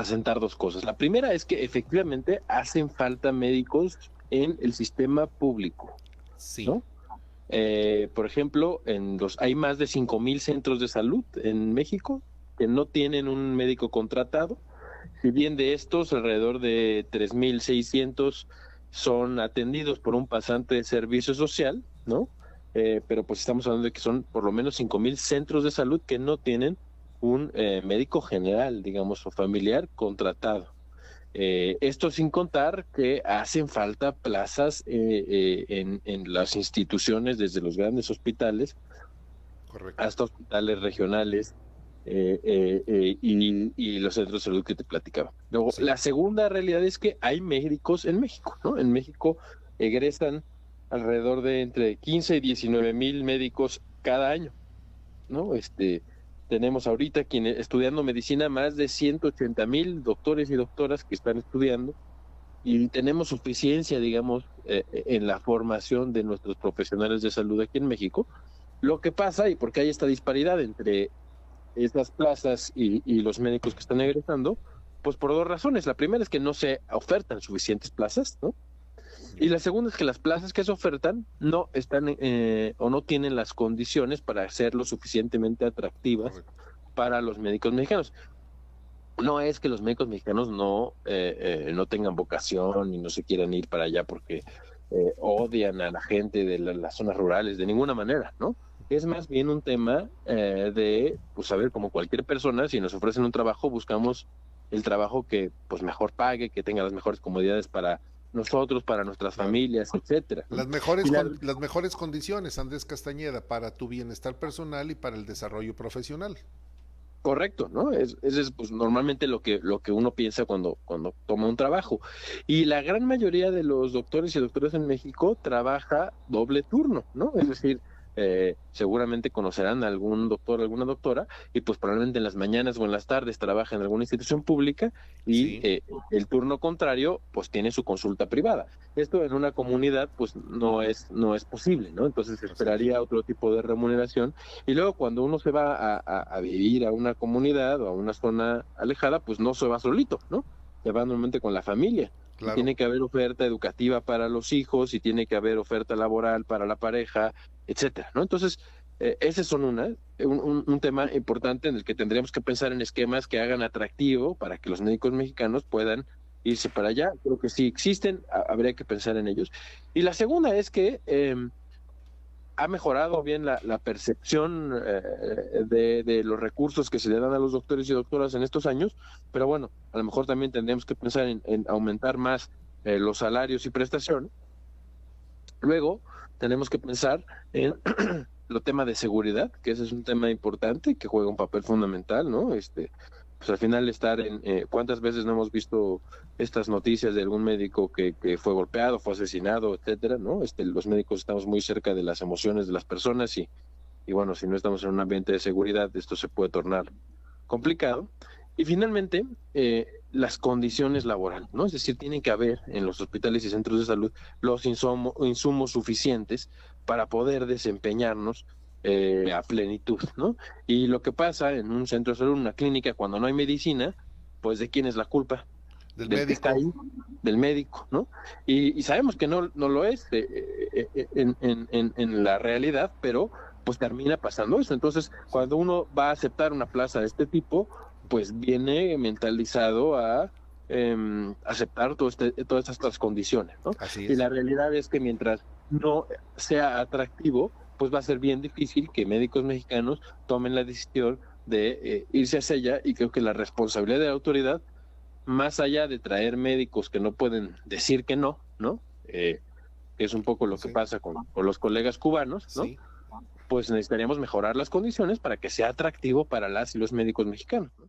asentar dos cosas. La primera es que efectivamente hacen falta médicos en el sistema público, Sí, ¿no? Por ejemplo, hay más de 5,000 centros de salud en México que no tienen un médico contratado. Si bien de estos, alrededor de 3,600 son atendidos por un pasante de servicio social, ¿no? Pero pues estamos hablando de que son por lo menos 5,000 centros de salud que no tienen un médico general, digamos, o familiar contratado. Esto sin contar que hacen falta plazas en las instituciones, desde los grandes hospitales correcto. hasta hospitales regionales y los centros de salud que te platicaba. Luego, Sí, la segunda realidad es que hay médicos en México, ¿no? En México egresan alrededor de entre 15 y 19,000 médicos cada año, ¿no? Tenemos ahorita estudiando medicina más de 180,000 doctores y doctoras que están estudiando y tenemos suficiencia, digamos, en la formación de nuestros profesionales de salud aquí en México. Lo que pasa, y porque hay esta disparidad entre estas plazas y los médicos que están egresando, pues por dos razones. La primera es que no se ofertan suficientes plazas, ¿no? Y ya, la segunda es que las plazas que se ofertan no están o no tienen las condiciones para ser lo suficientemente atractivas correcto. para los médicos mexicanos. No es que los médicos mexicanos no tengan vocación y no se quieran ir para allá porque odian a la gente de las zonas rurales, de ninguna manera, ¿no? Es más bien un tema de, pues, a ver, como cualquier persona, si nos ofrecen un trabajo, buscamos el trabajo que, pues, mejor pague, que tenga las mejores comodidades para nosotros, para nuestras Claro. familias, etcétera, ¿no? Y Las mejores condiciones, Andrés Castañeda, para tu bienestar personal y para el desarrollo profesional. correcto, ¿no? Ese es pues normalmente lo que uno piensa cuando toma un trabajo. Y la gran mayoría de los doctores y doctoras en México trabaja doble turno, ¿no? Es decir, seguramente conocerán a algún doctor, alguna doctora, y pues probablemente en las mañanas o en las tardes trabaja en alguna institución pública y Sí, el turno contrario, pues tiene su consulta privada. Esto en una comunidad, pues no es posible, ¿no? Entonces se así es. esperaría otro tipo de remuneración y luego cuando uno se va a vivir a una comunidad o a una zona alejada, pues no se va solito, ¿no? Se va normalmente con la familia. Y Claro. tiene que haber oferta educativa para los hijos y tiene que haber oferta laboral para la pareja, etcétera, ¿no? Entonces, ese son un tema importante en el que tendríamos que pensar en esquemas que hagan atractivo para que los médicos mexicanos puedan irse para allá. Creo que sí existen, habría que pensar en ellos. Y la segunda es que ha mejorado bien la percepción de los recursos que se le dan a los doctores y doctoras en estos años, pero bueno, a lo mejor también tendríamos que pensar en aumentar más los salarios y prestaciones. Luego, tenemos que pensar en los temas de seguridad, que ese es un tema importante que juega un papel fundamental, ¿no? Pues al final estar ¿cuántas veces no hemos visto estas noticias de algún médico que fue golpeado, fue asesinado, etcétera, ¿no? Los médicos estamos muy cerca de las emociones de las personas y bueno, si no estamos en un ambiente de seguridad, esto se puede tornar complicado. Y finalmente, las condiciones laborales, ¿no? Es decir, tienen que haber en los hospitales y centros de salud los insumos suficientes para poder desempeñarnos a plenitud, ¿no? Y lo que pasa en un centro de salud, una clínica, cuando no hay medicina, pues ¿de quién es la culpa? Del Del que está médico. ahí, del médico, ¿no? Y sabemos que no lo es en la realidad, pero pues termina pasando eso. Entonces, Sí, cuando uno va a aceptar una plaza de este tipo, pues viene mentalizado a aceptar todas estas condiciones, ¿no? así Y es. la realidad es que mientras no sea atractivo, pues va a ser bien difícil que médicos mexicanos tomen la decisión de irse hacia allá y creo que la responsabilidad de la autoridad más allá de traer médicos que no pueden decir que no, ¿no? Que es un poco lo que Sí, pasa con los colegas cubanos, ¿no? sí. Pues necesitaríamos mejorar las condiciones para que sea atractivo para las y los médicos mexicanos, ¿no?